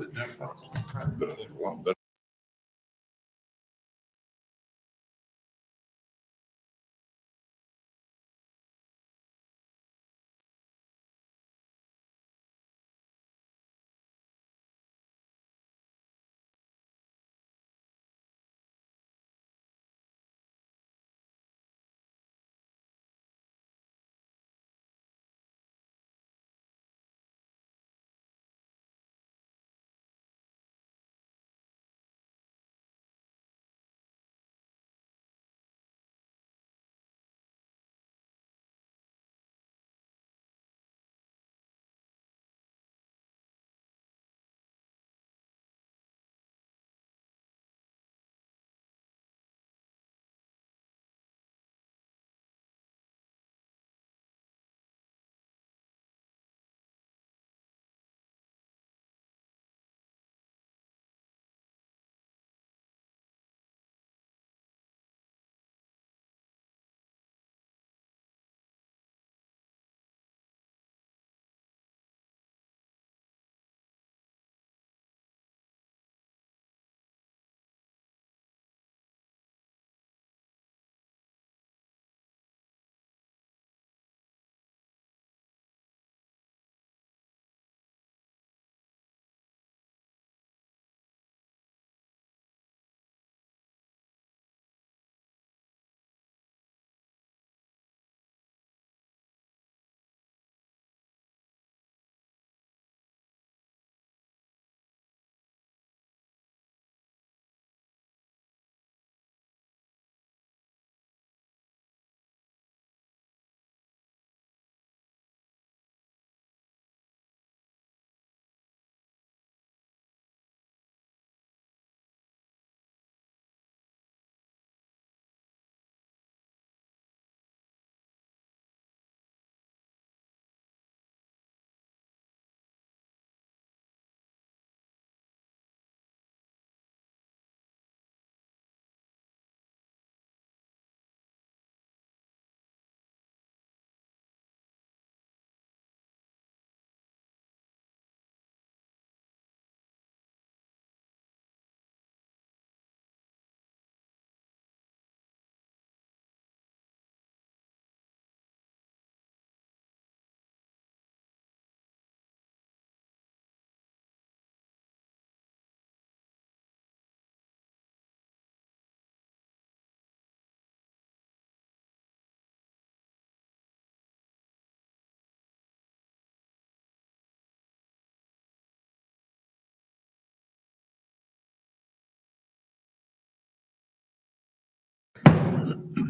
But I think a lot better.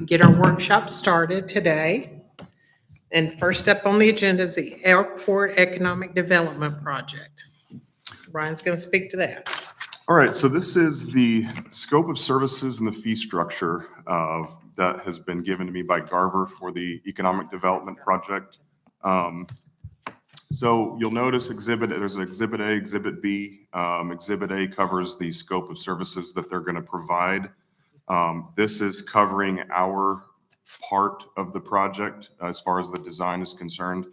Get our workshop started today. And first up on the agenda is the Airport Economic Development Project. Ryan's going to speak to that. All right, so this is the scope of services and the fee structure that has been given to me by Garver for the Economic Development Project. So you'll notice there's an Exhibit A, Exhibit B. Exhibit A covers the scope of services that they're going to provide. This is covering our part of the project as far as the design is concerned.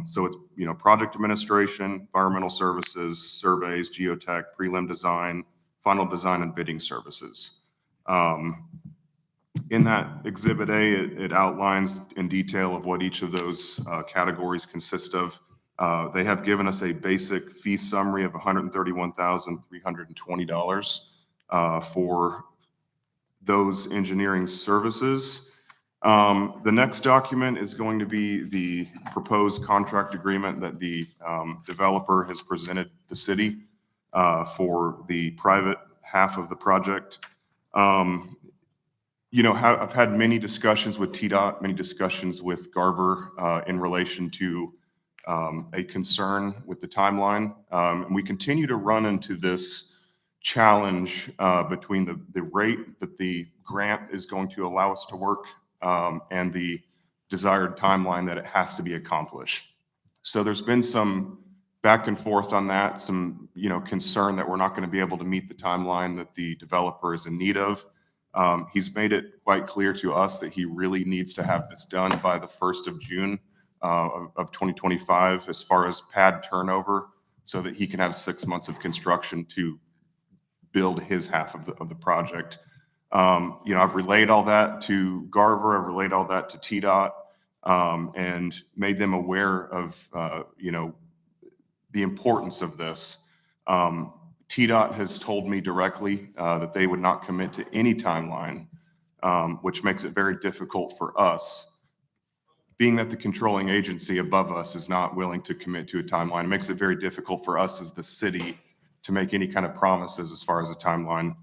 So it's, project administration, environmental services, surveys, geotech, prelim design, final design, and bidding services. In that Exhibit A, it outlines in detail of what each of those categories consist of. They have given us a basic fee summary of $131,320 for those engineering services. The next document is going to be the proposed contract agreement that the developer has presented the city for the private half of the project. I've had many discussions with TDOT, many discussions with Garver in relation to a concern with the timeline. And we continue to run into this challenge between the rate that the grant is going to allow us to work and the desired timeline that it has to be accomplished. So there's been some back and forth on that, some concern that we're not going to be able to meet the timeline that the developer is in need of. He's made it quite clear to us that he really needs to have this done by the 1st of June of 2025. As far as pad turnover, so that he can have 6 months of construction to build his half of the project. I've relayed all that to Garver, I've relayed all that to TDOT, and made them aware of, the importance of this. TDOT has told me directly that they would not commit to any timeline, which makes it very difficult for us. Being that the controlling agency above us is not willing to commit to a timeline, it makes it very difficult for us as the city to make any kind of promises as far as a timeline.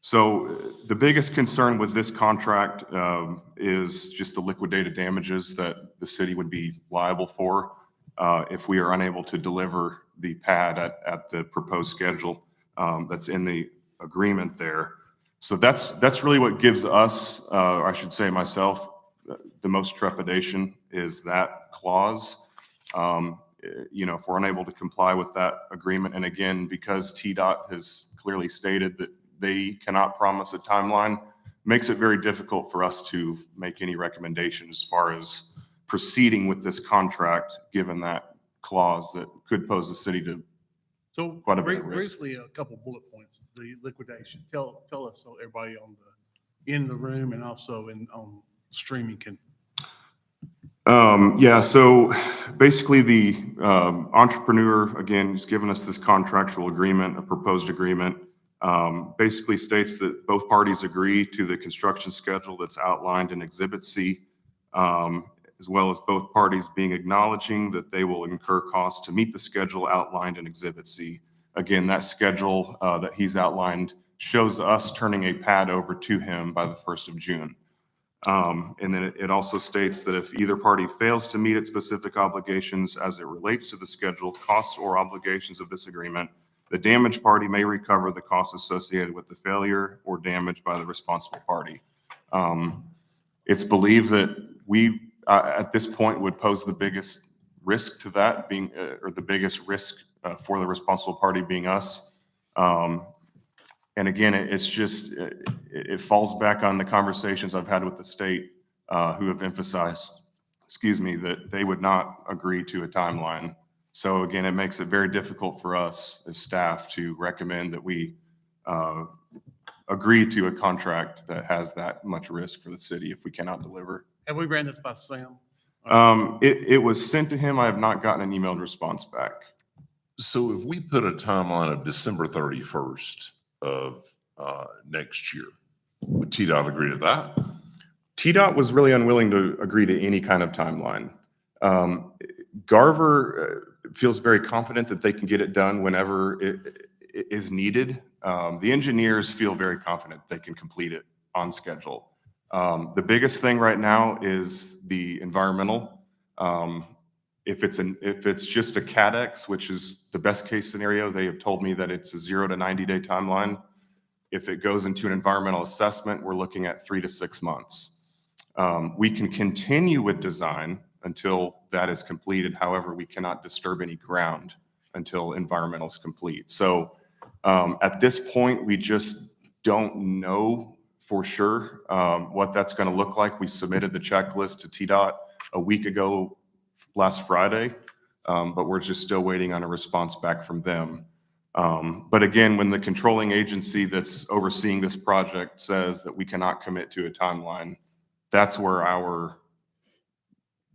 So the biggest concern with this contract is just the liquidated damages that the city would be liable for if we are unable to deliver the pad at the proposed schedule that's in the agreement there. So that's really what gives us, or I should say myself, the most trepidation is that clause. If we're unable to comply with that agreement, and again, because TDOT has clearly stated that they cannot promise a timeline, makes it very difficult for us to make any recommendation as far as proceeding with this contract, given that clause that could pose the city to So quite a bit of risk. briefly, a couple bullet points, the liquidation. Tell us so everybody in the room and also on streaming can. So basically the entrepreneur, again, has given us this contractual agreement, a proposed agreement, basically states that both parties agree to the construction schedule that's outlined in Exhibit C, as well as both parties acknowledging that they will incur costs to meet the schedule outlined in Exhibit C. Again, that schedule that he's outlined shows us turning a pad over to him by the 1st of June. And then it also states that if either party fails to meet its specific obligations as it relates to the schedule, costs, or obligations of this agreement, the damaged party may recover the costs associated with the failure or damage by the responsible party. It's believed that we, at this point, would pose the biggest risk to that being, or the biggest risk for the responsible party being us. And again, it's just, it falls back on the conversations I've had with the state who have emphasized, that they would not agree to a timeline. So again, it makes it very difficult for us as staff to recommend that we agree to a contract that has that much risk for the city if we cannot deliver. Have we ran this by Sam? It was sent to him. I have not gotten an emailed response back. So if we put a timeline of December 31st of next year, would TDOT agree to that? TDOT was really unwilling to agree to any kind of timeline. Garver feels very confident that they can get it done whenever it is needed. The engineers feel very confident they can complete it on schedule. The biggest thing right now is the environmental. If it's just a CADEX, which is the best case scenario, they have told me that it's a 0 to 90-day timeline. If it goes into an environmental assessment, we're looking at 3 to 6 months. We can continue with design until that is completed. However, we cannot disturb any ground until environmental is complete. So at this point, we just don't know for sure what that's going to look like. We submitted the checklist to TDOT a week ago, last Friday, but we're just still waiting on a response back from them. But again, when the controlling agency that's overseeing this project says that we cannot commit to a timeline, that's where our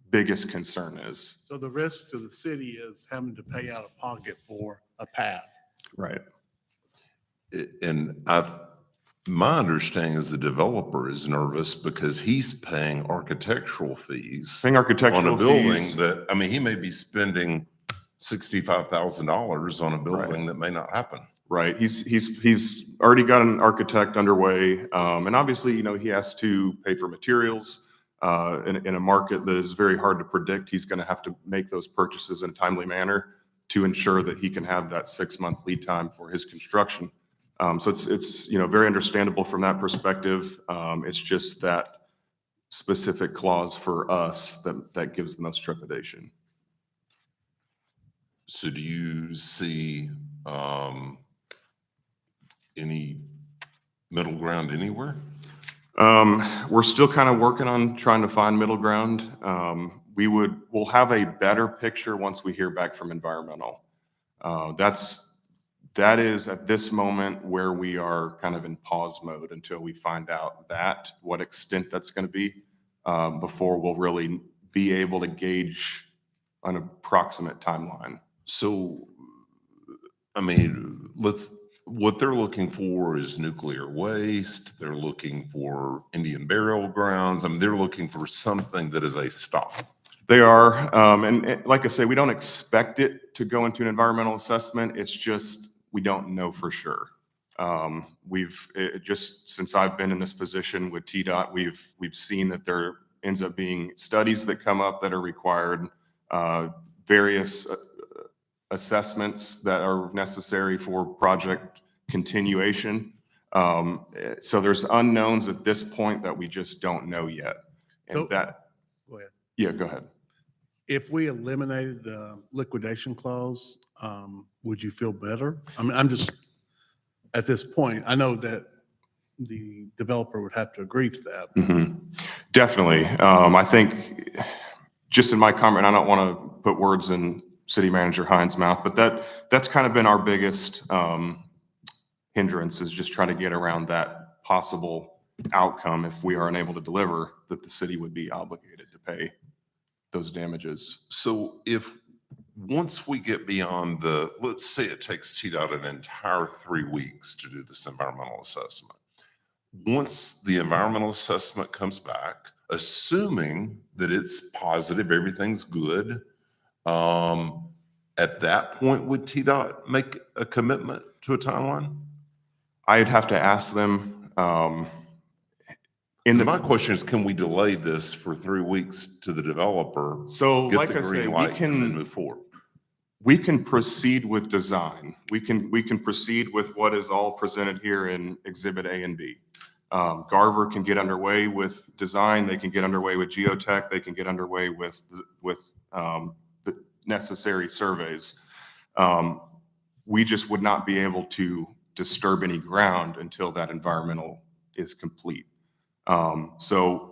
biggest concern is. So the risk to the city is having to pay out of pocket for a pad. Right. And my understanding is the developer is nervous because he's paying architectural fees Paying architectural on a building fees. that, I mean, he may be spending $65,000 on a building that may not happen. Right. He's already got an architect underway. And obviously, he has to pay for materials in a market that is very hard to predict. He's going to have to make those purchases in a timely manner to ensure that he can have that 6-month lead time for his construction. So it's very understandable from that perspective. It's just that specific clause for us that gives the most trepidation. So do you see any middle ground anywhere? We're still kind of working on trying to find middle ground. we'll have a better picture once we hear back from environmental. That is at this moment where we are kind of in pause mode until we find out what extent that's going to be, before we'll really be able to gauge an approximate timeline. So, I mean, what they're looking for is nuclear waste. They're looking for Indian burial grounds. I mean, they're looking for something that is a stop. They are, and like I say, we don't expect it to go into an environmental assessment. It's just, we don't know for sure. Just since I've been in this position with TDOT, we've seen that there ends up being studies that come up that are required, various assessments that are necessary for project continuation. So there's unknowns at this point that we just don't know yet. And So- that, Go ahead. yeah, go ahead. If we eliminated the liquidation clause, would you feel better? I mean, I'm just, at this point, I know that the developer would have to agree to that. Mhm. Definitely. I think just in my comment, I don't want to put words in City Manager Hines' mouth, but that's kind of been our biggest hindrance, is just trying to get around that possible outcome if we are unable to deliver, that the city would be obligated to pay those damages. So once we get beyond let's say it takes TDOT an entire 3 weeks to do this environmental assessment. Once the environmental assessment comes back, assuming that it's positive, everything's good, at that point, would TDOT make a commitment to a timeline? I'd have to ask them. My question is, can we delay this for 3 weeks to the developer? So Get like the I say, green light and then move forward? we can proceed with design. We can proceed with what is all presented here in Exhibit A and B. Garver can get underway with design. They can get underway with geotech. They can get underway with the necessary surveys. We just would not be able to disturb any ground until that environmental is complete. So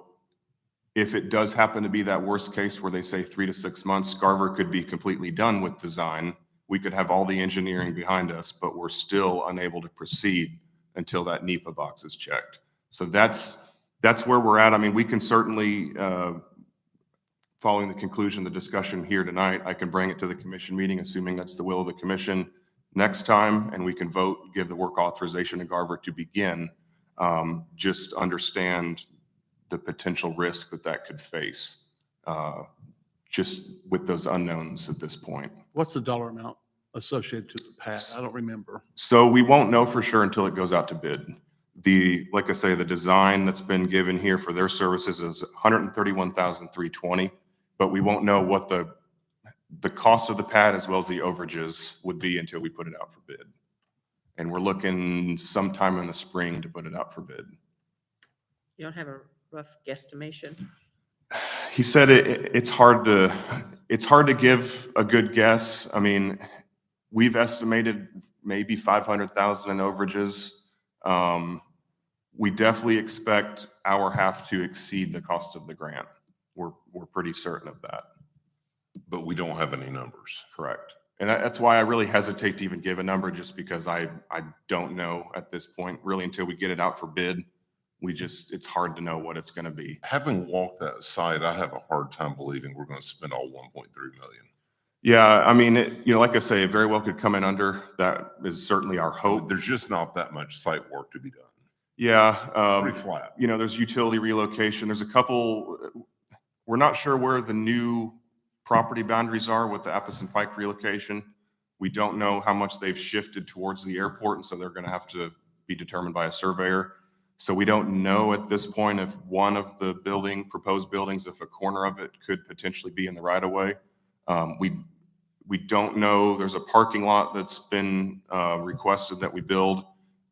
if it does happen to be that worst case where they say 3 to 6 months, Garver could be completely done with design. We could have all the engineering behind us, but we're still unable to proceed until that NEPA box is checked. So that's where we're at. I mean, we can certainly, following the conclusion of the discussion here tonight, I can bring it to the commission meeting, assuming that's the will of the commission next time, and we can vote, give the work authorization to Garver to begin. Just understand the potential risk that could face, just with those unknowns at this point. What's the dollar amount associated to the pad? I don't remember. So we won't know for sure until it goes out to bid. Like I say, the design that's been given here for their services is $131,320, but we won't know what the cost of the pad as well as the overages would be until we put it out for bid. And we're looking sometime in the spring to put it out for bid. You don't have a rough guesstimation? He said it's hard to give a good guess. I mean, we've estimated maybe 500,000 in overages. We definitely expect our half to exceed the cost of the grant. We're pretty certain of that. But we don't have any numbers. Correct. And that's why I really hesitate to even give a number, just because I don't know at this point, really, until we get it out for bid. It's hard to know what it's going to be. Having walked that site, I have a hard time believing we're going to spend all 1.3 million. Yeah, I mean, like I say, it very well could come in under. That is certainly our hope. There's just not that much site work to be done. Yeah. Pretty flat. There's utility relocation. There's a couple, we're not sure where the new property boundaries are with the Apison Pike relocation. We don't know how much they've shifted towards the airport, and so they're going to have to be determined by a surveyor. So we don't know at this point if one of the proposed buildings, if a corner of it could potentially be in the right of way. We don't know. There's a parking lot that's been requested that we build,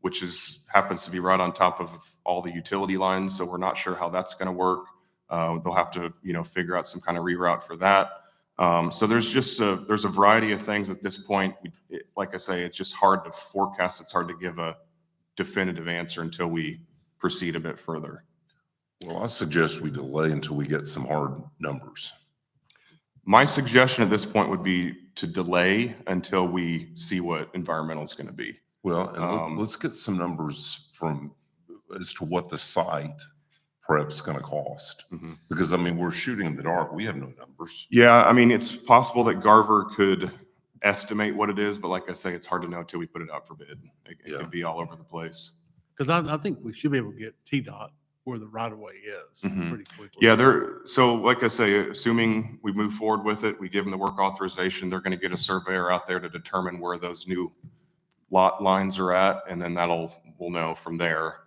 which happens to be right on top of all the utility lines. So we're not sure how that's going to work. They'll have to, figure out some kind of reroute for that. So there's a variety of things at this point. Like I say, it's just hard to forecast. It's hard to give a definitive answer until we proceed a bit further. Well, I suggest we delay until we get some hard numbers. My suggestion at this point would be to delay until we see what environmental is going to be. Well, and let's get some numbers from, as to what the site prep's gonna cost. Mhm. Because I mean, we're shooting in the dark. We have no numbers. Yeah, I mean, it's possible that Garver could estimate what it is, but like I say, it's hard to know until we put it out for bid. It Yeah. could be all over the place. Because I think we should be able to get TDOT where the right of way is Mhm. pretty quickly. Yeah, so like I say, assuming we move forward with it, we give them the work authorization, they're going to get a surveyor out there to determine where those new lot lines are at, and then we'll know from there.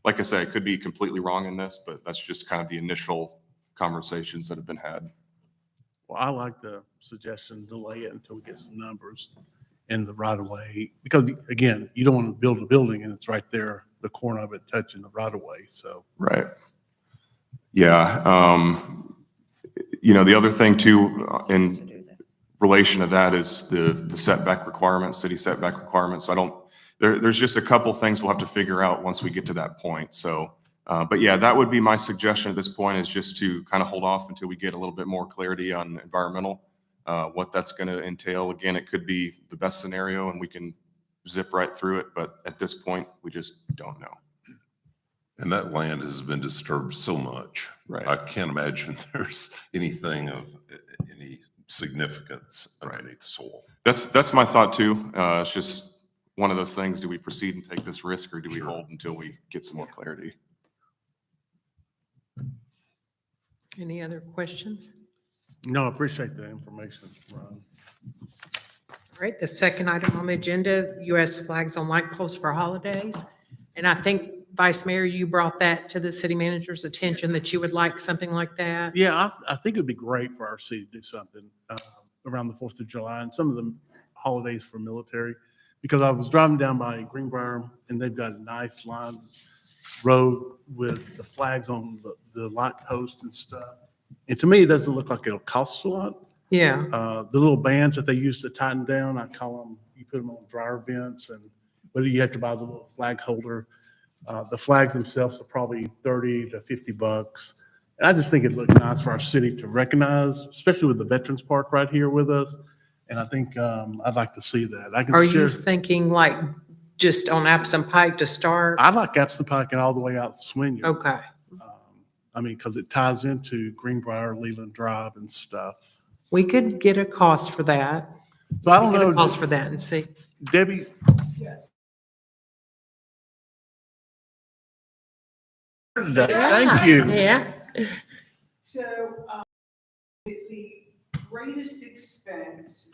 Like I say, it could be completely wrong in this, but that's just kind of the initial conversations that have been had. Well, I like the suggestion, delay it until we get some numbers in the right of way. Because again, you don't want to build a building and it's right there, the corner of it touching the right of way. So Right. Yeah. The other thing too, in relation to that is the setback requirements, city setback requirements. There's just a couple things we'll have to figure out once we get to that point. So, but yeah, that would be my suggestion at this point, is just to kind of hold off until we get a little bit more clarity on environmental, what that's going to entail. Again, it could be the best scenario and we can zip right through it, but at this point, we just don't know. And that land has been disturbed so much. Right. I can't imagine there's anything of any significance underneath the soil. That's my thought too. It's just one of those things. Do we proceed and take this risk, or do we Sure. hold until we get some more clarity? Any other questions? no, I appreciate the information, Ron. All right, the second item on the agenda, U.S. flags on light posts for holidays. And I think, Vice Mayor, you brought that to the city manager's attention, that you would like something like that. Yeah, I think it'd be great for our city to do something around the 4th of July and some of the holidays for military. Because I was driving down by Greenbrier and they've got a nice line road with the flags on the light post and stuff. And to me, it doesn't look like it'll cost a lot. Yeah, The little bands that they use to tighten down, I call them, you put them on dryer vents, and whether you have to buy the little flag holder. The flags themselves are probably 30 to 50 bucks. And I just think it'd look nice for our city to recognize, especially with the Veterans Park right here with us. And I think I'd like to see that. I can are you share. thinking like just on Appson Pike to start? I like Appleton Pike and all the way out to Swiniard. Okay, I mean, because it ties into Greenbrier, Leland Drive and stuff. we could get a cost for that. So I don't Get a know, cost for that and see. Debbie. Thank you. Yeah. So, the greatest expense,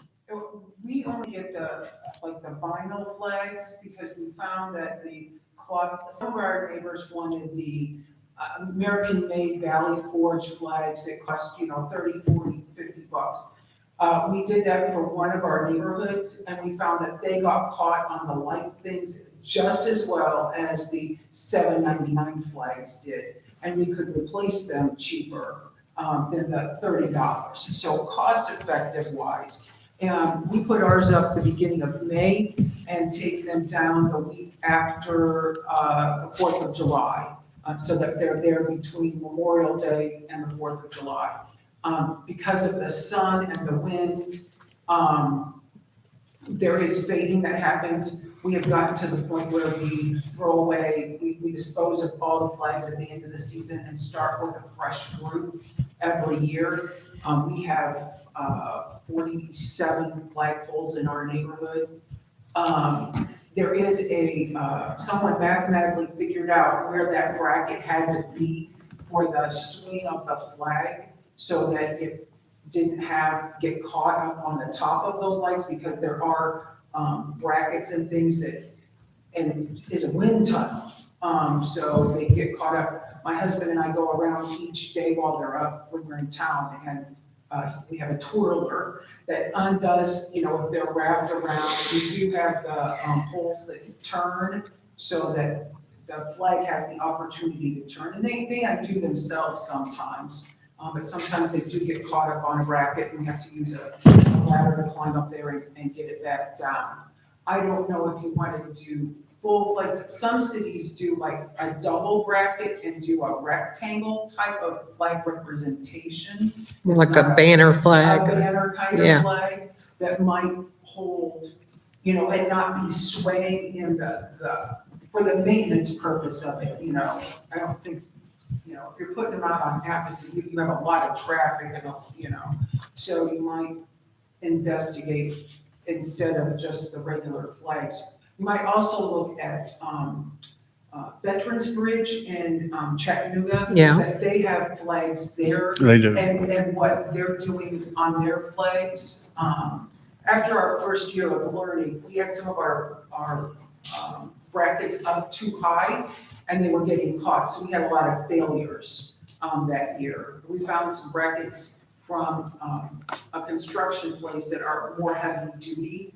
we only get the vinyl flags because we found that the cloth, some of our neighbors wanted the American-made Valley Forge flags that cost, 30, 40, 50 bucks. We did that for one of our neighborhoods and we found that they got caught on the light things just as well as the $7.99 flags did. And we could replace them cheaper than the $30. So cost effective wise. And we put ours up the beginning of May and take them down the week after the 4th of July. So that they're there between Memorial Day and the 4th of July. Because of the sun and the wind, there is fading that happens. We have gotten to the point where we throw away, we dispose of all the flags at the end of the season and start with a fresh group every year. We have 47 flagpoles in our neighborhood. There is someone mathematically figured out where that bracket had to be for the swing of the flag so that it didn't get caught up on the top of those lights, because there are brackets and things that, and it is a wind tunnel. So they get caught up. My husband and I go around each day while they're up when we're in town, and we have a twirler that undoes, if they're wrapped around. We do have the poles that turn so that the flag has the opportunity to turn, and they undo themselves sometimes. But sometimes they do get caught up on a bracket and we have to use a ladder to climb up there and get it back down. I don't know if you wanted to full flags. Some cities do like a double bracket and do a rectangle type of flag representation. It's Like a not banner a flag. banner kind Yeah. of flag that might hold, you know, and not be swaying in for the maintenance purpose of it, you know. I don't think, you know, if you're putting them out on campus, you have a lot of traffic and, you know, so you might investigate instead of just the regular flags. You might also look at Veterans Bridge in Chattanooga. Yeah. That they have flags there. They do. And what they're doing on their flags. After our first year of learning, we had some of our brackets up too high and they were getting caught. So we had a lot of failures that year. We found some brackets from a construction place that are more heavy duty.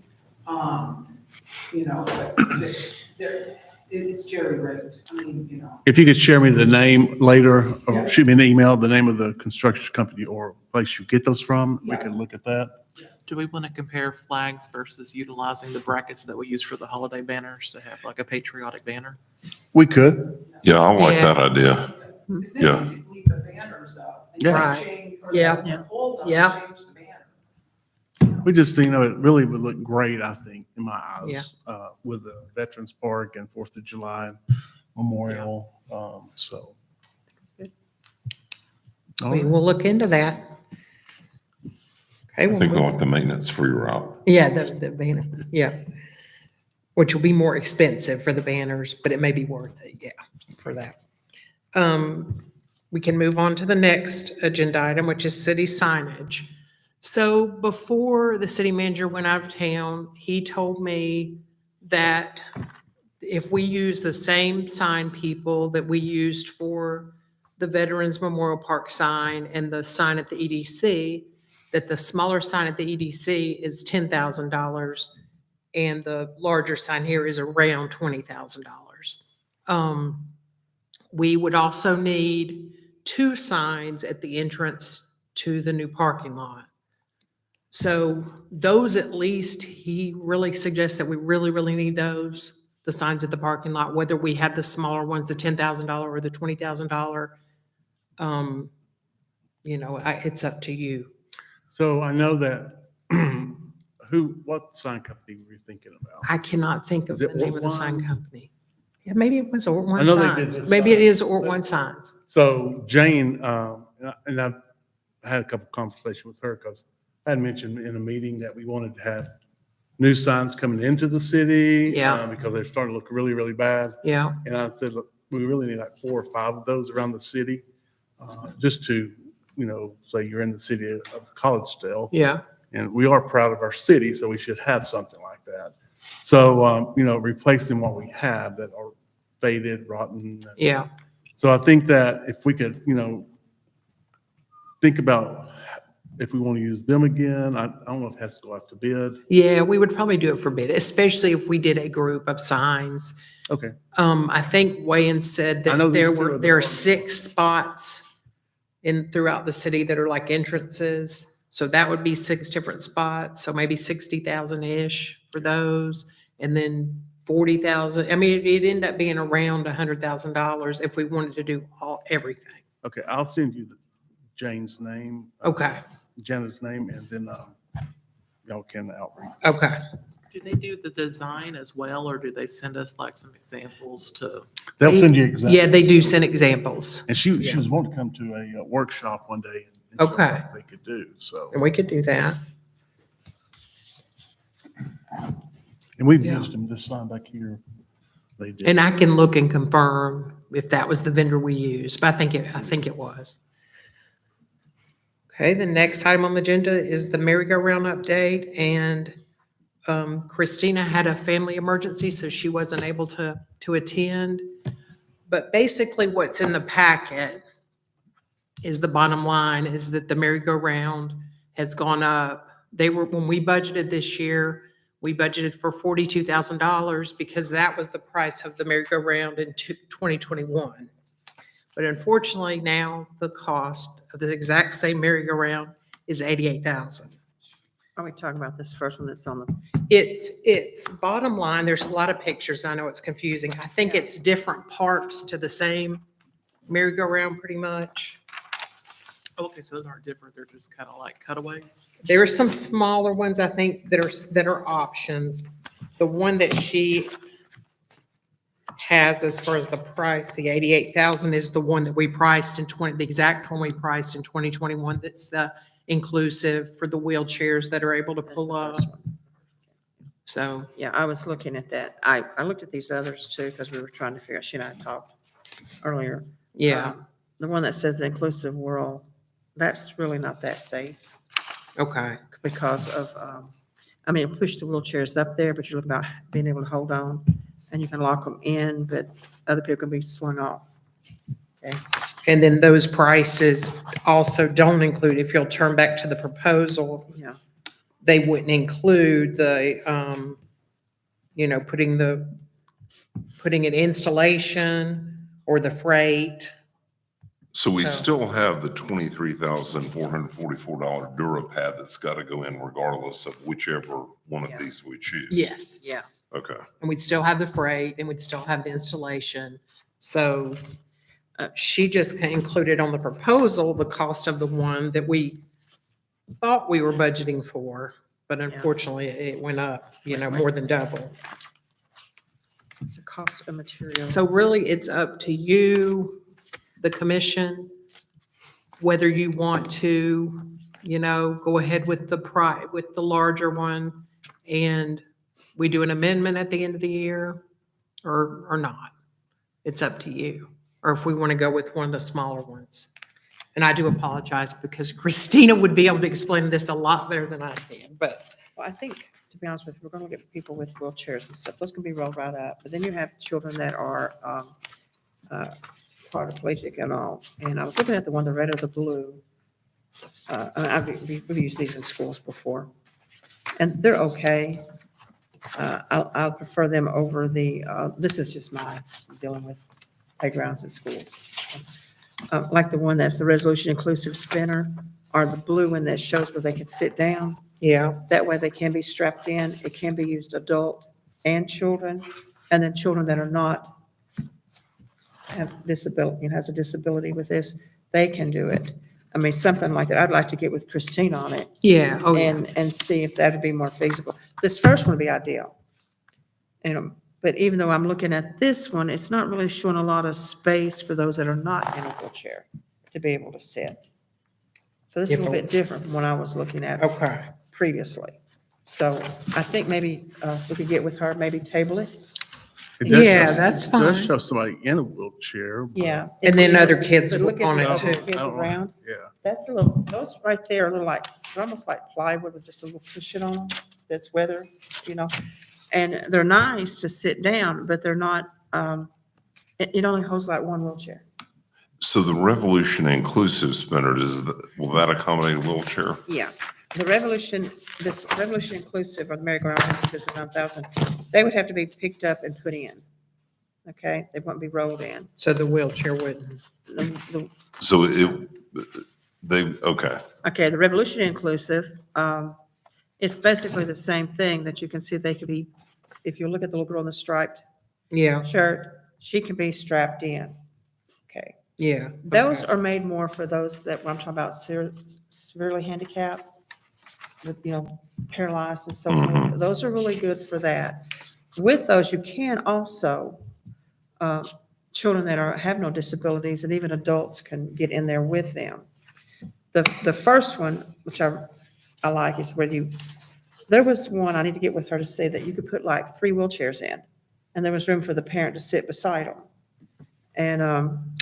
You know, but it's jerry-rigged. I mean, you know. If you could share me the name later, Yeah. or shoot me an email, the name of the construction company or place you get those from, we Yeah. can look at that. Do we want to compare flags versus utilizing the brackets that we use for the holiday banners to have like a patriotic banner? We could. Yeah, I like Yeah. that idea. Because then Yeah. you could leave the banners up. And you Yeah. can Right. change, or Yeah. the poles up Yeah. and change the banner. We just, you know, it really would look great, I think, in my Yeah. eyes, with the Veterans Park and 4th of July Memorial, so. All We right. will look into that. Okay, I we'll think we move- want the maintenance-free route. yeah, the banner, yeah. Which will be more expensive for the banners, but it may be worth it, yeah, for that. We can move on to the next agenda item, which is city signage. So before the city manager went out of town, he told me that if we use the same sign people that we used for the Veterans Memorial Park sign and the sign at the EDC, that the smaller sign at the EDC is $10,000 and the larger sign here is around $20,000. We would also need 2 signs at the entrance to the new parking lot. So those at least, he really suggests that we really, really need those, the signs at the parking lot, whether we have the smaller ones, the $10,000 or the $20,000. You know, it's up to you. So I know that, what sign company were you thinking about? I cannot think of Is it the name of the sign Ortwan? company. Yeah, maybe it was I Ortwan know they did Signs. this Maybe it sign. is Ortwan Signs. So Jane, and I've had a couple conversations with her because I had mentioned in a meeting that we wanted to have new signs coming into the city. Yeah. Because they're starting to look really, really bad. Yeah, And I said, look, we really need like 4 or 5 of those around the city, just to, you know, say you're in the city of Collegedale. yeah, And we are proud of our city, so we should have something like that. So, you know, replacing what we have that are faded, rotten. yeah. So I think that if we could, you know, think about if we want to use them again, I don't know if it has to go out to bid. Yeah, we would probably do it for bid, especially if we did a group of signs. Okay, I think Wayne said I know that these two are the there are ones. 6 spots throughout the city that are like entrances. So that would be 6 different spots. So maybe 60,000-ish for those. And then 40,000. I mean, it'd end up being around $100,000 if we wanted to do everything. okay, I'll send you Jane's name. Okay, Janet's name, and then y'all can outreach. okay. Do they do the design as well, or do they send us like some examples to? They'll send you examples. Yeah, they do send examples. And she Yeah. was wanting to come to a workshop one day. and show Okay. what they could do, so. And we could do that. And we've Yeah. used them, this sign back here, they did. And I can look and confirm if that was the vendor we used, but I think it was. Okay, the next item on the agenda is the merry-go-round update, and Christina had a family emergency, so she wasn't able to attend. But basically, what's in the packet is the bottom line, is that the merry-go-round has gone up. When we budgeted this year, we budgeted for $42,000 because that was the price of the merry-go-round in 2021. But unfortunately, now the cost of the exact same merry-go-round is $88,000. Are we talking about this first one that's on the, It's bottom line, there's a lot of pictures. I know it's confusing. I think it's different parts to the same merry-go-round pretty much. Okay, so those aren't different. They're just kind of like cutaways. There are some smaller ones, I think, that are options. The one that she has as far as the price, the 88,000 is the one that we priced in the exact one we priced in 2021. That's the inclusive for the wheelchairs that are able to that's pull the up. first one? So, Yeah, I was looking at that. I looked at these others too, because we were trying to figure out, she and I talked earlier. yeah, The one that says the inclusive world, that's really not that safe okay. because of, I mean, push the wheelchairs up there, but you're looking about being able to hold on and you can lock them in, but other people can be swung off. Okay, And then those prices also don't include, if you'll turn back to the proposal, yeah, they wouldn't include the, putting an installation or the freight. So we So- still have the $23,444 DuraPad that's got to go in regardless of whichever one of Yeah. these we choose. Yes, yeah. Okay. and we'd still have the freight and we'd still have the installation. So she just included on the proposal, the cost of the one that we thought we were budgeting for, but unfortunately it went up, more than double. It's a cost of materials. So really, it's up to you, the commission, whether you want to, go ahead with with the larger one, and we do an amendment at the end of the year, or not. It's up to you. Or if we want to go with one of the smaller ones. And I do apologize because Christina would be able to explain this a lot better than I can, but Well, I think, to be honest with you, we're gonna get for people with wheelchairs and stuff, those can be rolled right up. But then you have children that are quadriplegic and all. And I was looking at the one, the red or the blue. We've used these in schools before. And they're okay. I'll prefer them over this is just my dealing with playgrounds at schools. Like the one that's the resolution inclusive spinner, or the blue one that shows where they can sit down. yeah, That way they can be strapped in. It can be used adult and children, and then children that are not have disability, has a disability with this, they can do it. I mean, something like that. I'd like to get with Christine on it yeah, oh, yeah. and see if that'd be more feasible. This first one would be ideal. But even though I'm looking at this one, it's not really showing a lot of space for those that are not in a wheelchair to be able to sit. So this is a little bit different from what I was looking at Okay. previously. So I think maybe we could get with her, maybe table it. It does Yeah, show- that's It does fine. show somebody in a wheelchair. but Yeah. And then It other is, kids but look at on the it other too. kids I don't know. around. Yeah. That's a little, those right there are a little like, they're almost like plywood with just a little cushion on them that's weathered, And they're nice to sit down, but they're not, it only holds like one wheelchair. So the Revolution Inclusive Spinner, will that accommodate a wheelchair? Yeah. The Revolution, this Revolution Inclusive or the merry-go-round emphasis of 9,000, they would have to be picked up and put in. Okay? They wouldn't be rolled in. So the wheelchair wouldn't. The So okay. Okay, the Revolution Inclusive, it's basically the same thing that you can see they could be, if you look at the little girl in the striped Yeah, shirt, she can be strapped in. Okay, yeah. those okay. are made more for those that, what I'm talking about, severely handicapped, with, paralyzed and so forth. Mhm. Those are really good for that. With those, you can also, children that have no disabilities and even adults can get in there with them. The first one, which I like, is where there was one, I need to get with her to say that you could put like 3 wheelchairs in, and there was room for the parent to sit beside them. And,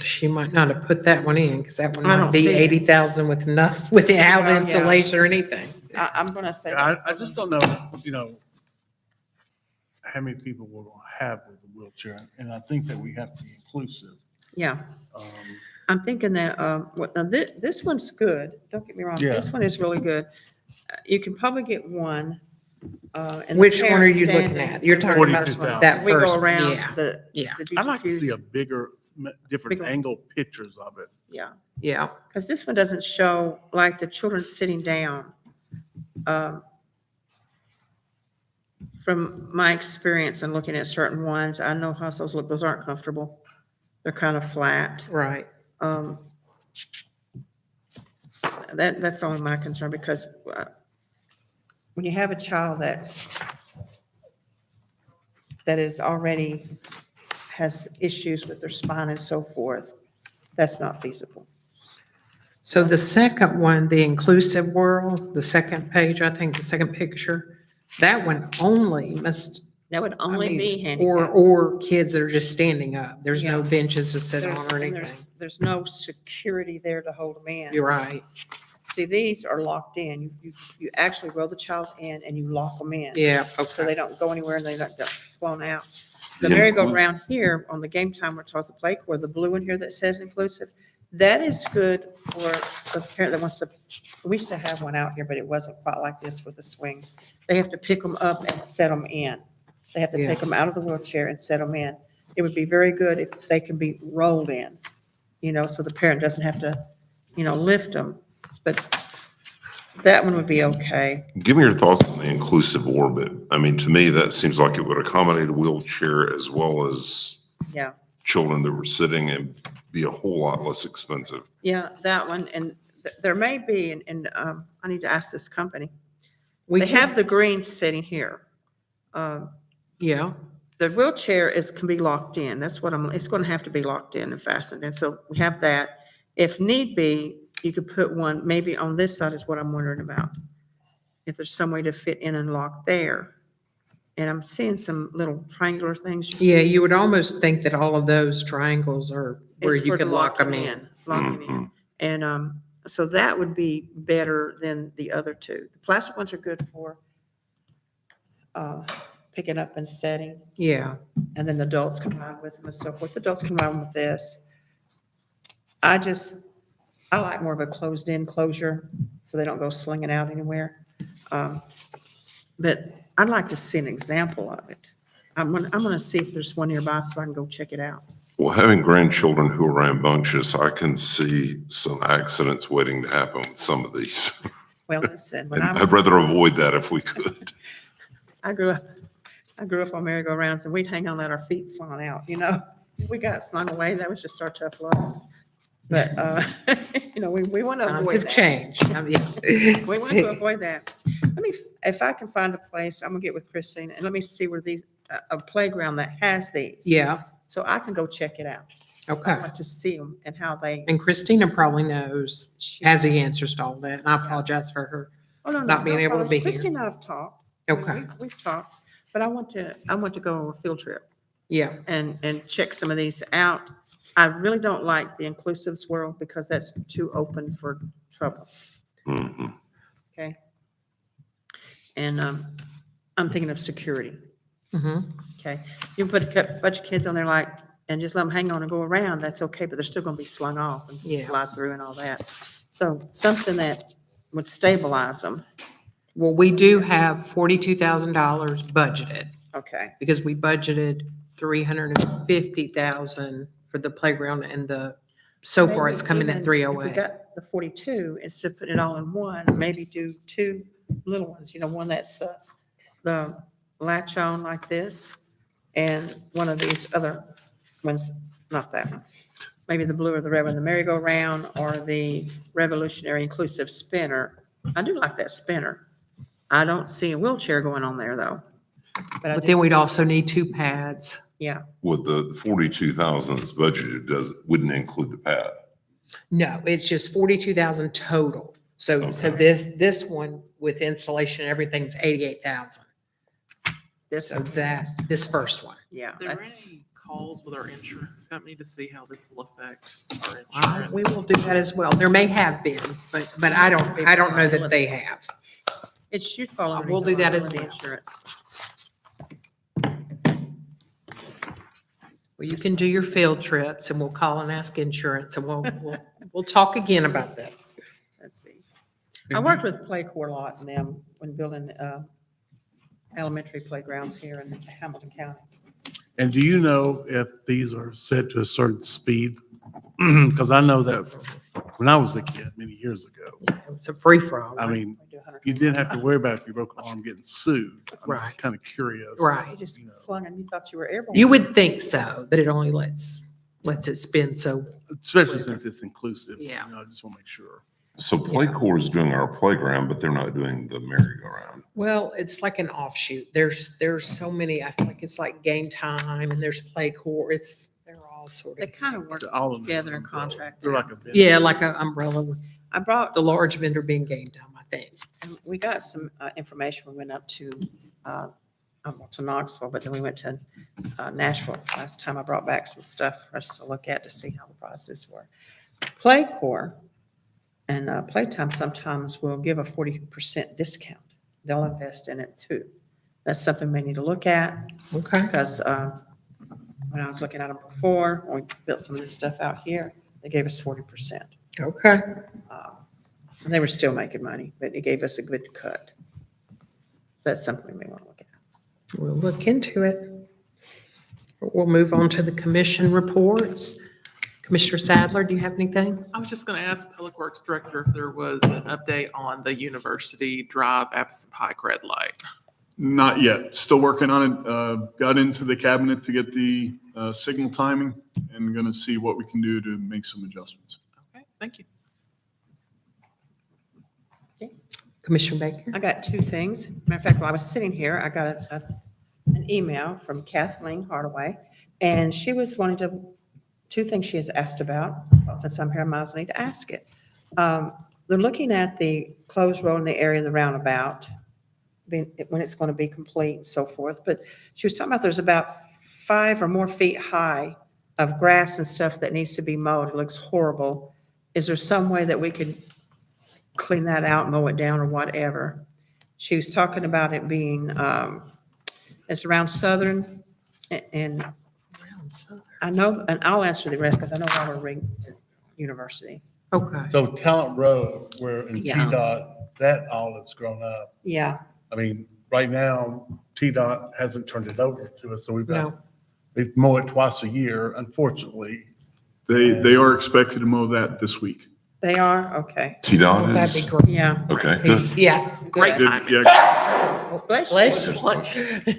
She might not have put that one in because that one I might don't be see it. 80,000 with nothing, without Well, yeah. installation or anything. I'm gonna say. Yeah, that. I just don't know, how many people we're gonna have with a wheelchair, and I think that we have to be inclusive. Yeah, Um, I'm thinking that, now this one's good, don't get me wrong, Yeah. this one is really good. You can probably get one. and the Which one are parent you looking standing- at? You're talking about 42,000. that We first, go one, around yeah, the. yeah. the I'd like to see a DGFUs. bigger, different Bigger. angle pictures of it. Yeah, Because this one doesn't show, like the children sitting down. from my experience and looking at certain ones, I know how those look. Those aren't comfortable. They're kind of flat. Right. Um, that's only my concern because when you have a child that is already has issues with their spine and so forth, that's not feasible. So the second one, the inclusive world, the second page, I think, the second picture, that one only must, That would I only be mean, handicap. or kids that are just standing up. There's no Yeah. benches to sit on There's, or and anything. there's no security there to hold them in. You're right. See, these are locked in. You actually roll the child in and you lock them in. Yeah, So okay. they don't go anywhere and they don't get flown out. The The merry-go-round here on the game time where towards the play court, the blue one here that says inclusive, that is good for the parent that wants to, we used to have one out here, but it wasn't quite like this with the swings. They have to pick them up and set them in. They have to Yeah. take them out of the wheelchair and set them in. It would be very good if they can be rolled in, so the parent doesn't have to, lift them. But that one would be okay. Give me your thoughts on the inclusive orbit. I mean, to me, that seems like it would accommodate a wheelchair as well as Yeah. children that were sitting and be a whole lot less expensive. Yeah, that one. And there may be, and I need to ask this company. We They can- have the green sitting here. Yeah, The wheelchair can be locked in. That's what it's going to have to be locked in and fastened. And so we have that. If need be, you could put one maybe on this side is what I'm wondering about. If there's some way to fit in and lock there. And I'm seeing some little triangular things. yeah, you would almost think that all of those triangles are where It's you for could lock them in. Locking in. And so that would be better than the other two. The plastic ones are good for picking up and setting. Yeah, And then the adults can ride with them and so forth. The adults can ride with this. I like more of a closed-in closure, so they don't go slinging out anywhere. But I'd like to see an example of it. I'm gonna see if there's one nearby so I can go check it out. Well, having grandchildren who are rambunctious, I can see some accidents waiting to happen with some of these. Well, listen, when And I I'd was, rather avoid that if we could. I grew up on merry-go-rounds and we'd hang on, let our feet slung out, If we got slung away, that was just our tough love. But, we want to times avoid have that. changed. Yeah. We want to avoid that. If I can find a place, I'm gonna get with Christine and let me see where a playground that has these. Yeah, So I can go check it out. I okay. want to see them and how they. And Christina probably knows, has the answers to all that, and I apologize for her. Oh, no, not being no able to problem. be here. Christine and I have talked. I mean, Okay, We've talked, but I want to go on a field trip yeah, and check some of these out. I really don't like the inclusive swirl because that's too open for trouble, Mhm. okay? And I'm thinking of security, hmm, okay? You can put a bunch of kids on there and just let them hang on and go around, that's okay, but they're still gonna be slung off and Yeah. slide through and all that. So something that would stabilize them, well, we do have $42,000 budgeted, okay? because we budgeted 350,000 for the playground, and so far it's Maybe coming even at If 308. we got the 42, instead of putting it all in one, maybe do two little ones, one that's the latch on like this, and one of these other ones, not that one. Maybe the blue or the red one, the merry-go-round or the revolutionary inclusive spinner. I do like that spinner. I don't see a wheelchair going on there, though. I But do then we'd see- also need 2 pads. Yeah, With the 42,000 that's budgeted, wouldn't include the pad. No, it's just 42,000 total. So Okay. this one with installation, and everything's 88,000. this So one. this first one. Yeah, Are there that's, any calls with our insurance company to see how this will affect our We insurance? will do that as well. There may have been, but I don't know that they have. it should fall underneath. We'll do that as liability well. Insurance. Well, you can do your field trips, and we'll call and ask insurance, and we'll talk again about this. Let's see. I worked with Play Core a lot in them when building elementary playgrounds here in Hamilton County. And do you know if these are set to a certain speed? Because I know that when I was a kid many years ago, It's a free-for-all. I right? mean, you didn't have to worry about if you broke an arm getting sued. I'm Right. just kind of curious. Right. You just You know. flung and you thought you were airborne. You would think so, that it only lets it spin so, Especially since it's inclusive. Yeah. I just want to make sure. So Play Core is doing our playground, but they're not doing the merry-go-round. well, it's like an offshoot. There's so many, I feel like it's like Game Time and there's Play Core. They're all sort They of. kind of work All of them together are and umbrella. contract. They're out. like a. vendor. Yeah, like an umbrella, with I brought, the large vendor being Game Time, I think. and we got some information. We went up to, to Knoxville, but then we went to Nashville. Last time I brought back some stuff for us to look at to see how the prices were. Playcore and Playtime sometimes will give a 40% discount. They'll invest in it too. That's something we need to look at Okay. because when I was looking at them before, when we built some of this stuff out here, they gave us 40%. Okay. And they were still making money, but it gave us a good cut. So that's something we may want to look at. We'll look into it. We'll move on to the commission reports. Commissioner Sadler, do you have anything? I was just going to ask Public Works Director if there was an update on the University Drive Appleton Pike red light. Not yet. Still working on it. Got into the cabinet to get the signal timing and going to see what we can do to make some adjustments. Okay, thank you. Commissioner Baker? I got two things. Matter of fact, while I was sitting here, I got an email from Kathleen Hardaway, and she was wanting to, two things she has asked about. Well, since I'm here, I might as well need to ask it. They're looking at the closed road in the area of the roundabout, when it's going to be complete and so forth. But she was talking about there's about 5 or more feet high of grass and stuff that needs to be mowed. It looks horrible. Is there some way that we could clean that out, mow it down or whatever? She was talking about it being, it's around Southern and I know, and I'll answer the rest because I know Robert Ring University. Okay. So Talent Road, where in Yeah. TDOT, that all has grown up. Yeah, I mean, right now, TDOT hasn't turned it over to us, so we've No. got, they mow it twice a year, unfortunately. They are expected to mow that this week. they are, okay, T-Dot That'd is, be great. yeah. okay, good. Yeah, great Good. timing. Yeah, Bless Bless you.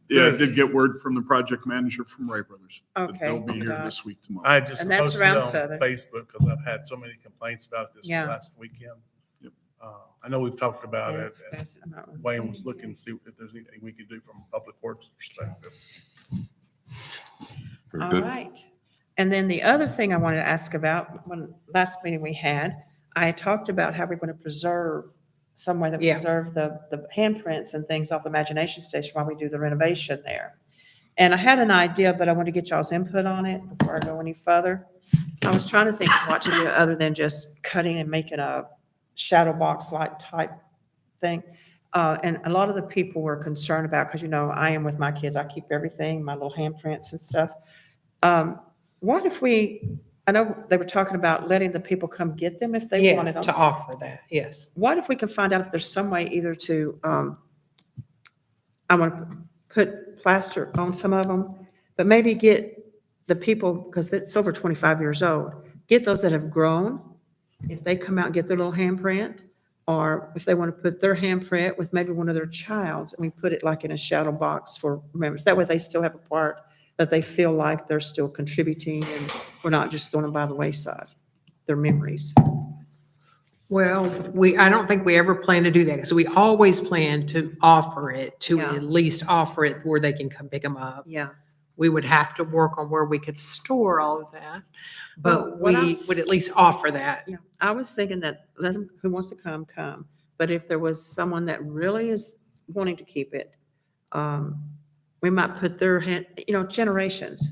yeah, I did get word from the project manager from Ray Brothers. that Okay, They'll be here got it. this week tomorrow. I had just And that's posted around on Southern. Facebook because I've had so many complaints about this Yeah. last weekend. Yep. I know we've talked about it, Yes, and yes, I'm not- Wayne was looking to see if there's anything we could do from a public works perspective. Very All good. right. And then the other thing I wanted to ask about, when last meeting we had, I talked about how we're going to preserve, some way that we Yeah. preserve the handprints and things off the Imagination Station while we do the renovation there. And I had an idea, but I want to get y'all's input on it before I go any further. I was trying to think of what to do other than just cutting and making a shadow box like type thing. And a lot of the people were concerned about, because I am with my kids, I keep everything, my little handprints and stuff. What if I know they were talking about letting the people come get them if they Yeah, wanted them. to offer that, yes. What if we can find out if there's some way either to, I want to put plaster on some of them, but maybe get the people, because it's over 25 years old, get those that have grown, if they come out and get their little handprint, or if they want to put their handprint with maybe one of their child's, and we put it like in a shadow box for members. That way they still have a part that they feel like they're still contributing, and we're not just throwing them by the wayside, their memories. Well, I don't think we ever plan to do that, because we always plan to offer it, to Yeah. at least offer it where they can come pick them up. Yeah. We would have to work on where we could store all of that, Well, but what we would at least offer that. Yeah, I was thinking that let them, who wants to come, come. But if there was someone that really is wanting to keep it, we might put their hand, generations.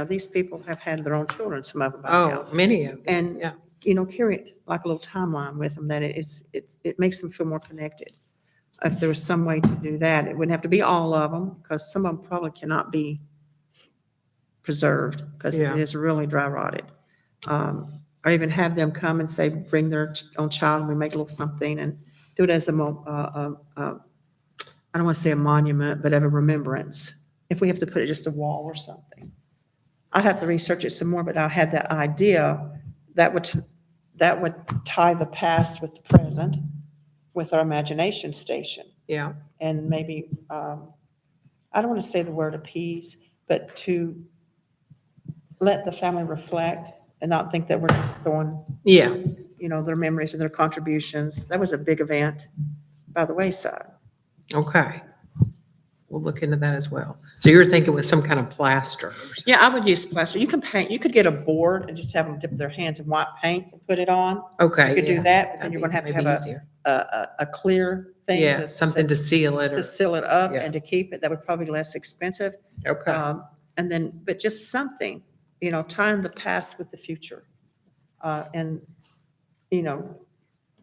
These people have had their own children, some of them by now. Oh, many of them, And, yeah. Carry it like a little timeline with them, that it makes them feel more connected. If there was some way to do that, it wouldn't have to be all of them, because some of them probably cannot be preserved, because Yeah. it is really dry rotted. Or even have them come and say, bring their own child, and we make a little something, and do it as I don't want to say a monument, but of a remembrance. If we have to put it just a wall or something. I'd have to research it some more, but I had that idea that that would tie the past with the present, with our imagination station. Yeah, And maybe, I don't want to say the word appease, but to let the family reflect and not think that we're just throwing, yeah, their memories and their contributions. That was a big event by the wayside. okay. We'll look into that as well. So you're thinking with some kind of plaster or something? Yeah, I would use plaster. You can paint, you could get a board and just have them dip their hands in white paint and put it on. Okay, You could do yeah. that, but then That'd you're be gonna have to maybe have easier. a clear thing. Yeah, something to seal it To or, seal it up yeah. and to keep it. That would probably be less expensive. okay, And then, but just something, tying the past with the future. And,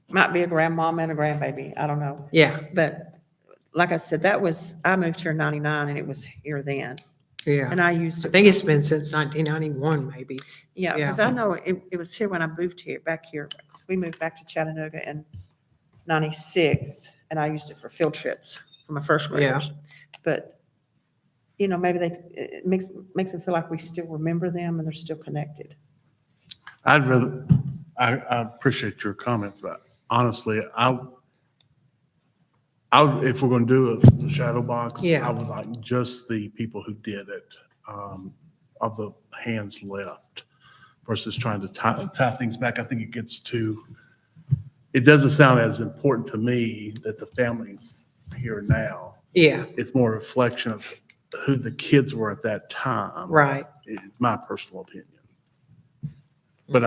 might be a grandmama and a grandbaby, I don't know. yeah, But like I said, I moved here in 99 and it was here then. yeah. And I used I it. think it's been since 1991, maybe. Yeah, yeah. because I know it was here when I moved here, back here, because we moved back to Chattanooga in 96, and I used it for field trips for my first graders. But, maybe it makes them feel like we still remember them and they're still connected. I appreciate your comments, but honestly, if we're going to do a shadow box, Yeah. I would like just the people who did it, of the hands left versus trying to tie things back. I think it doesn't sound as important to me that the family's here now. Yeah, It's more a reflection of who the kids were at that time. right. It's my personal opinion. But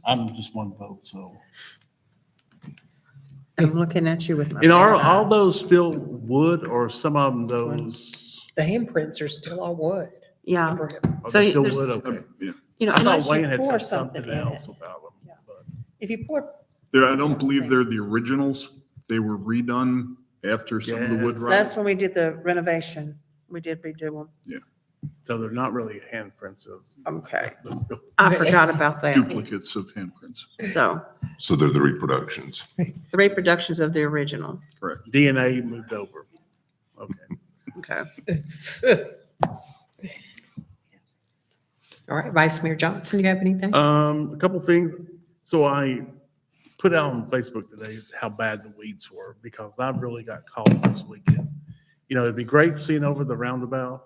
I'm just one vote, so. I'm looking at you with my. And are bad eye. all those still wood or some of them those? The handprints are still all wood. Yeah. Are So they still there's- wood? Okay. Yeah. I thought unless Wayne you had pour said something something in else it. about them. Yeah. but- If you pour, I don't believe they're the originals. They were redone after some of the wood Yes. rot. that's when we did the renovation. We did redo them. So they're not really handprints of. Okay. I forgot about that. Duplicates of handprints. So they're the reproductions. The reproductions of the original. Correct. DNA moved over. Okay. Okay. All right, Vice Mayor Johnson, you have anything? A couple things. So I put out on Facebook today how bad the weeds were because I really got calls this weekend. It'd be great seeing over the roundabout.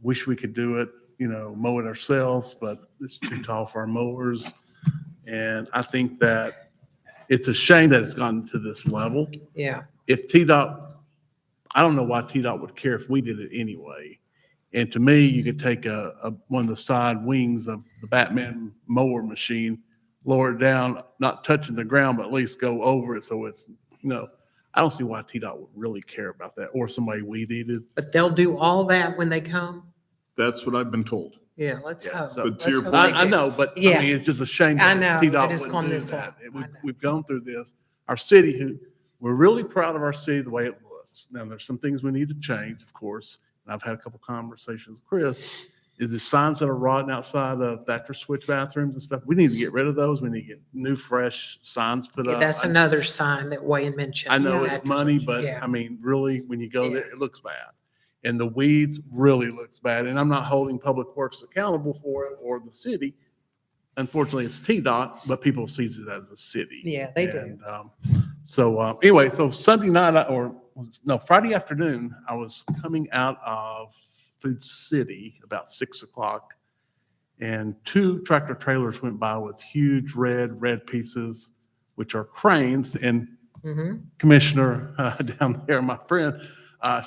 Wish we could do it, mow it ourselves, but it's too tall for our mowers. And I think that it's a shame that it's gotten to this level. Yeah, If TDOT, I don't know why TDOT would care if we did it anyway. And to me, you could take one of the side wings of the Batman mower machine, lower it down, not touching the ground, but at least go over it. So it's, I don't see why TDOT would really care about that or somebody weed eated. but they'll do all that when they come? That's what I've been told. Yeah, let's Yeah, hope. so- But to Let's your hope point- they I do. know, but I Yeah. mean, it's just a shame I that know, TDOT that it's wouldn't gone do this that. long. I know. We've gone through this. Our city, we're really proud of our city, the way it looks. Now, there's some things we need to change, of course. And I've had a couple conversations with Chris. Is the signs that are rotting outside of Thatcher Switch bathrooms and stuff? We need to get rid of those. We need to get new, fresh signs put Yeah, up. that's another sign that Wayne mentioned. I know Yeah. it's money, but Yeah. I mean, really, when you go there, Yeah. it looks bad. And the weeds really looks bad. And I'm not holding Public Works accountable for it or the city. Unfortunately, it's TDOT, but people sees it as a city. Yeah, they do. And, anyway, so Sunday night Friday afternoon, I was coming out of Food City about 6 o'clock. And 2 tractor trailers went by with huge red pieces, which are cranes. And Mhm. Commissioner down there, my friend,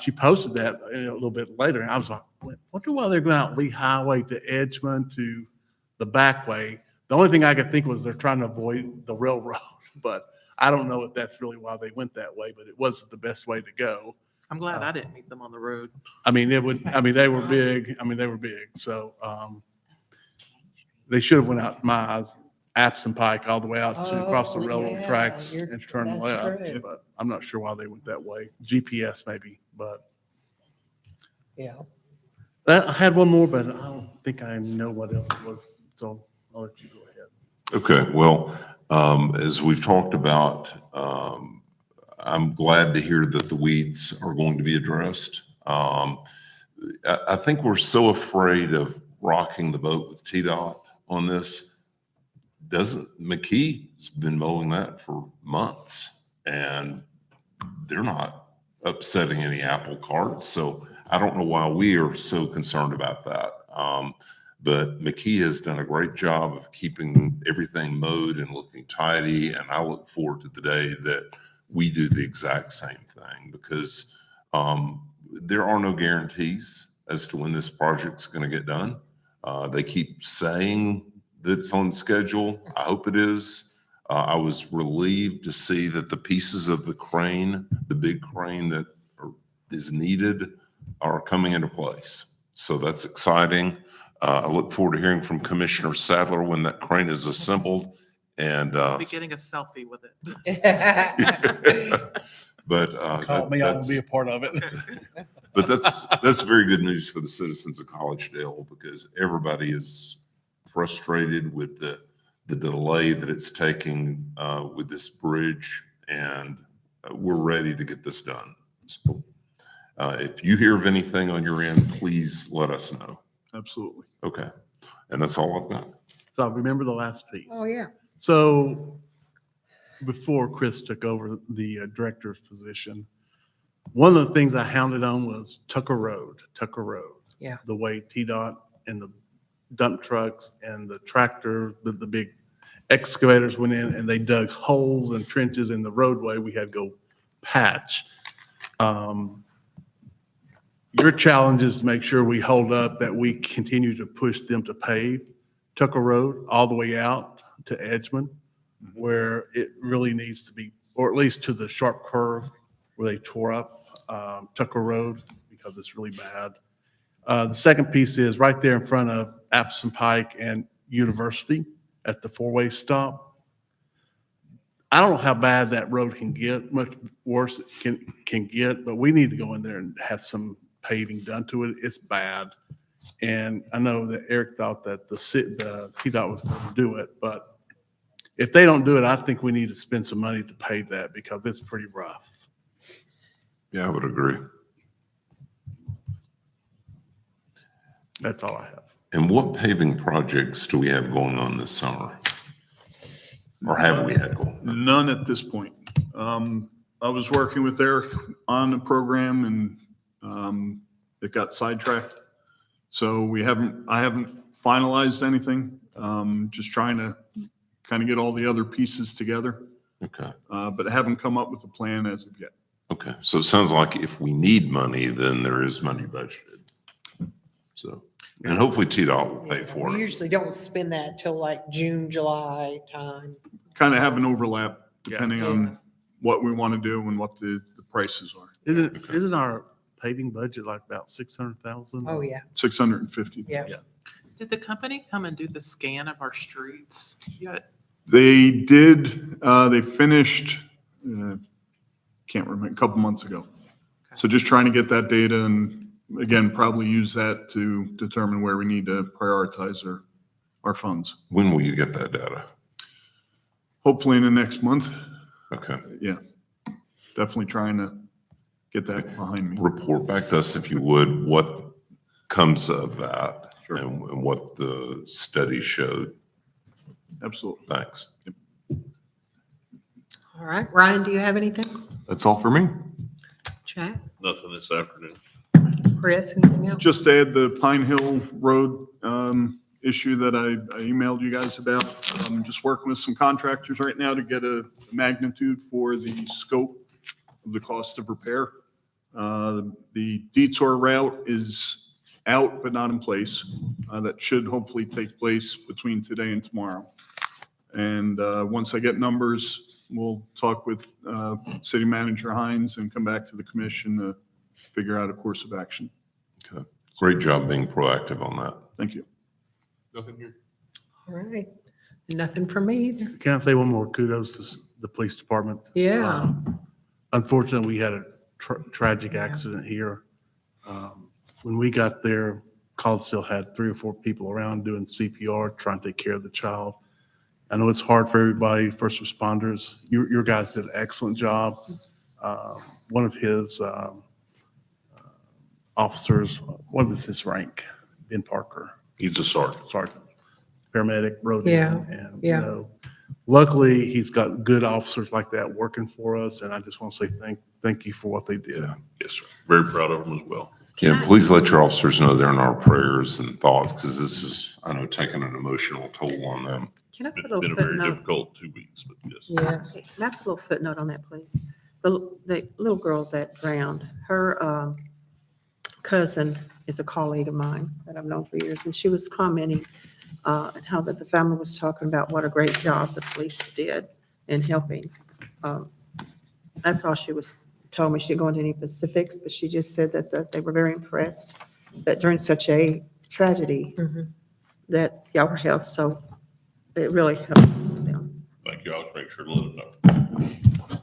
she posted that a little bit later. And I was like, wonder why they're going out Lee Highway to Edgemont to the back way. The only thing I could think was they're trying to avoid the railroad, but I don't know if that's really why they went that way, but it wasn't the best way to go. I'm glad I didn't meet them on the road. They were big. So, they should have went out my eyes, Abson Pike all the way out to across the Oh, railroad yeah, tracks you're- and turn that's left. true. But I'm not sure why they went that way. GPS maybe, but Yeah. I had one more, but I don't think I know what else it was. So I'll let you go ahead. Okay, well, as we've talked about, I'm glad to hear that the weeds are going to be addressed. I think we're so afraid of rocking the boat with TDOT on this. McKee's been mowing that for months and they're not upsetting any apple carts. So I don't know why we are so concerned about that. But McKee has done a great job of keeping everything mowed and looking tidy. And I look forward to the day that we do the exact same thing because there are no guarantees as to when this project's going to get done. They keep saying that it's on schedule. I hope it is. I was relieved to see that the pieces of the crane, the big crane that is needed, are coming into place. So that's exciting. I look forward to hearing from Commissioner Sadler when that crane is assembled. And I'll be getting a selfie with it. but Call me, I will be a part of it. but that's very good news for the citizens of Collegedale because everybody is frustrated with the delay that it's taking with this bridge, and we're ready to get this done. So if you hear of anything on your end, please let us know. Absolutely. Okay. And that's all I've got. So I remember the last piece. Oh, yeah. So before Chris took over the director's position, one of the things I hounded on was Tucker Road. Yeah. The way TDOT and the dump trucks and the tractor, the big excavators went in and they dug holes and trenches in the roadway. We had to go patch. Your challenge is to make sure we hold up, that we continue to push them to pave Tucker Road all the way out to Edgemond, where it really needs to be, or at least to the sharp curve where they tore up Tucker Road because it's really bad. The second piece is right there in front of Appson Pike and University at the four-way stop. I don't know how bad that road can get, much worse it can get, but we need to go in there and have some paving done to it. It's bad. And I know that Eric thought that the TDOT was going to do it, but if they don't do it, I think we need to spend some money to pave that because it's pretty rough. Yeah, I would agree. That's all I have. And what paving projects do we have going on this summer? Or have we had going on? None at this point. I was working with Eric on a program and it got sidetracked. So I haven't finalized anything. Just trying to kind of get all the other pieces together. Okay. But I haven't come up with a plan as of yet. Okay. So it sounds like if we need money, then there is money budgeted. So, and hopefully TDOT will pay for We it. usually don't spend that till like June, July time. Kind of have an overlap depending Yeah. on what we want to do and what the prices are. Isn't our paving budget like about 600,000? Oh, yeah. 650. Yeah. Did the company come and do the scan of our streets yet? They did, they finished, can't remember, a couple months ago. So just trying to get that data and again, probably use that to determine where we need to prioritize our funds. When will you get that data? Hopefully in the next month. Okay. Yeah. Definitely trying to get that behind me. Report back to us if you would, what comes of that Sure. and what the study showed. Absolutely. Thanks. All right. Ryan, do you have anything? That's all for me. Chad? Nothing this afternoon. Chris, anything else? Just to add the Pine Hill Road issue that I emailed you guys about. I'm just working with some contractors right now to get a magnitude for the scope of the cost of repair. The detour route is out but not in place. That should hopefully take place between today and tomorrow. And once I get numbers, we'll talk with City Manager Hines and come back to the commission to figure out a course of action. Okay. Great job being proactive on that. Thank you. Nothing here. All right. Nothing from me either. Can I say one more kudos to the police department? Yeah. Unfortunately, we had a tragic accident here. When we got there, Collegedale had 3 or 4 people around doing CPR, trying to take care of the child. I know it's hard for everybody, first responders. Your guys did an excellent job. One of his officers, what was his rank? Ben Parker. He's a sergeant. Sergeant. paramedic wrote Yeah, in. And, yeah. you know, luckily, he's got good officers like that working for us, and I just want to say thank you for what they did. Yeah. Yes, sir. Very proud of them as well. Yeah, please let your officers know they're in our prayers and thoughts, because this is, I know, taking an emotional toll on them. Can I put Been a been little a very footnote? difficult 2 weeks, but yes. Yes. Can I put a little footnote on that, please? The little girl that drowned, her cousin is a colleague of mine that I've known for years, and she was commenting and how that the family was talking about what a great job the police did in helping. That's all she told me. She didn't go into any specifics, but she just said that they were very impressed that during such a tragedy Mhm. that y'all were helped, so it really helped them. Thank you. I'll just make sure to let them know.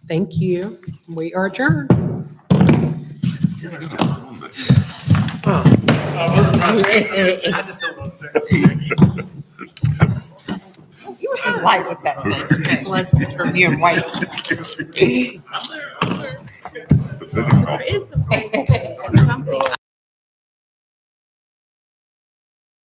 Thank you. We are adjourned. You were kind of light with that thing. Take lessons from you and White. Pathetic. There is something